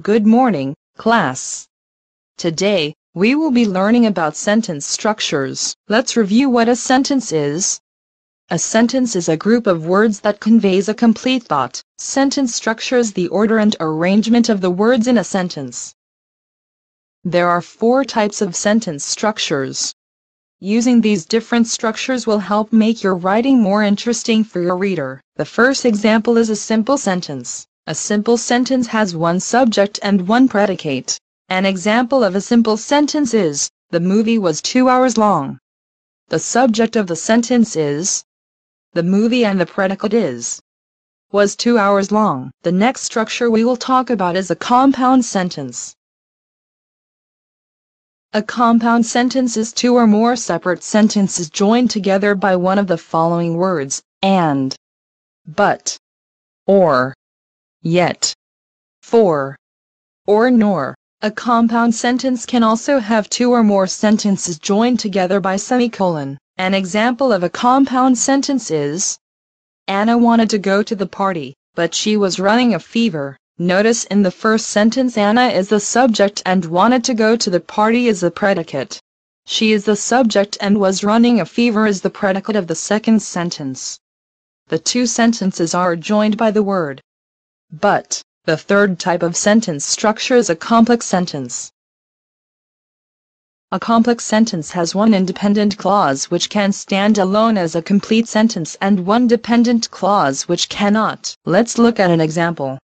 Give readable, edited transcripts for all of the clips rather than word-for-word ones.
Good morning, class. Today, we will be learning about sentence structures. Let's review what a sentence is. A sentence is a group of words that conveys a complete thought. Sentence structure is the order and arrangement of the words in a sentence. There are 4 types of sentence structures. Using these different structures will help make your writing more interesting for your reader. The first example is a simple sentence. A simple sentence has one subject and one predicate. An example of a simple sentence is, the movie was 2 hours long. The subject of the sentence is the movie and the predicate is was 2 hours long. The next structure we will talk about is a compound sentence. A compound sentence is 2 or more separate sentences joined together by one of the following words, and, but, or, yet, for, or nor. A compound sentence can also have 2 or more sentences joined together by semicolon. An example of a compound sentence is, Anna wanted to go to the party, but she was running a fever. Notice in the first sentence Anna is the subject and wanted to go to the party is the predicate. She is the subject and was running a fever is the predicate of the second sentence. The 2 sentences are joined by the word but. The third type of sentence structure is a complex sentence. A complex sentence has one independent clause which can stand alone as a complete sentence and one dependent clause which cannot. Let's look at an example.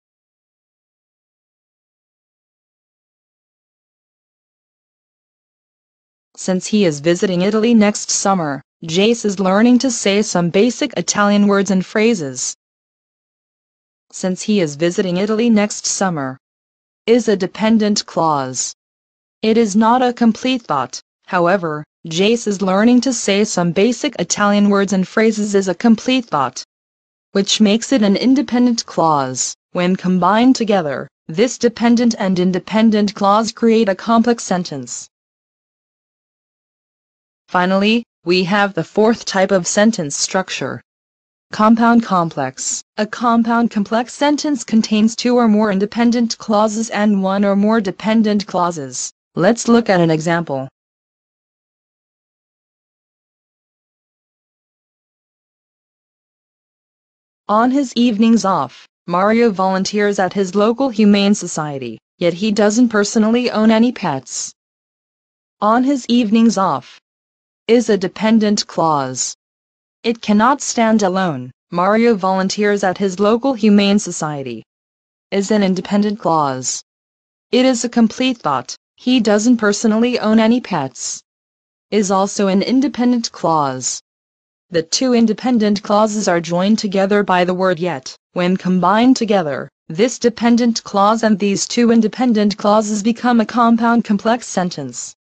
Since he is visiting Italy next summer, Jace is learning to say some basic Italian words and phrases. Since he is visiting Italy next summer is a dependent clause. It is not a complete thought. However, Jace is learning to say some basic Italian words and phrases is a complete thought, which makes it an independent clause. When combined together, this dependent and independent clause create a complex sentence. Finally, we have the 4th type of sentence structure. Compound complex. A compound complex sentence contains 2 or more independent clauses and 1 or more dependent clauses. Let's look at an example. On his evenings off, Mario volunteers at his local humane society, yet he doesn't personally own any pets. On his evenings off is a dependent clause. It cannot stand alone. Mario volunteers at his local humane society is an independent clause. It is a complete thought. He doesn't personally own any pets is also an independent clause. The 2 independent clauses are joined together by the word yet. When combined together, this dependent clause and these 2 independent clauses become a compound complex sentence.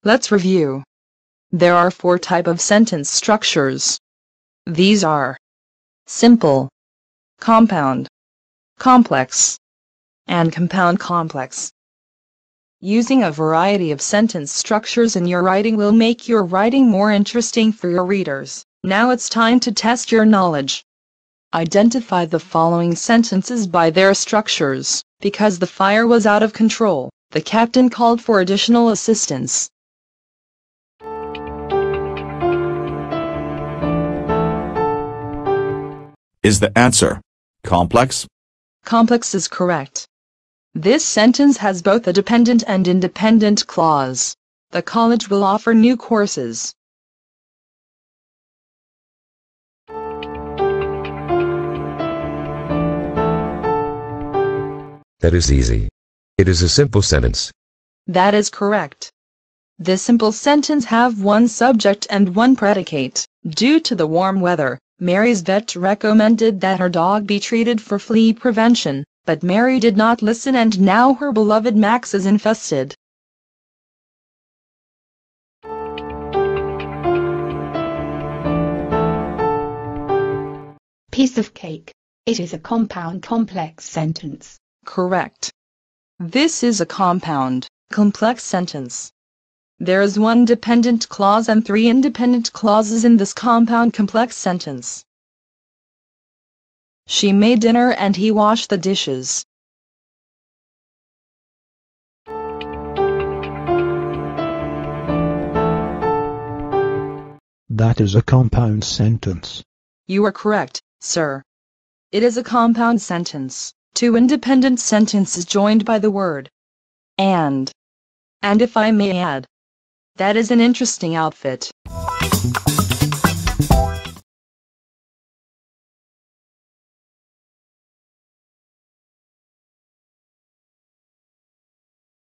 Let's review. There are 4 types of sentence structures. These are simple, compound, complex, and compound complex. Using a variety of sentence structures in your writing will make your writing more interesting for your readers. Now it's time to test your knowledge. Identify the following sentences by their structures. Because the fire was out of control, the captain called for additional assistance. Is the answer complex? Complex is correct. This sentence has both a dependent and independent clause. The college will offer new courses. That is easy. It is a simple sentence. That is correct. This simple sentence have one subject and one predicate. Due to the warm weather, Mary's vet recommended that her dog be treated for flea prevention, but Mary did not listen and now her beloved Max is infested. Piece of cake. It is a compound complex sentence. Correct. This is a compound, complex sentence. There is one dependent clause and 3 independent clauses in this compound complex sentence. She made dinner and he washed the dishes. That is a compound sentence. You are correct, sir. It is a compound sentence, two independent sentences joined by the word and. And if I may add, that is an interesting outfit.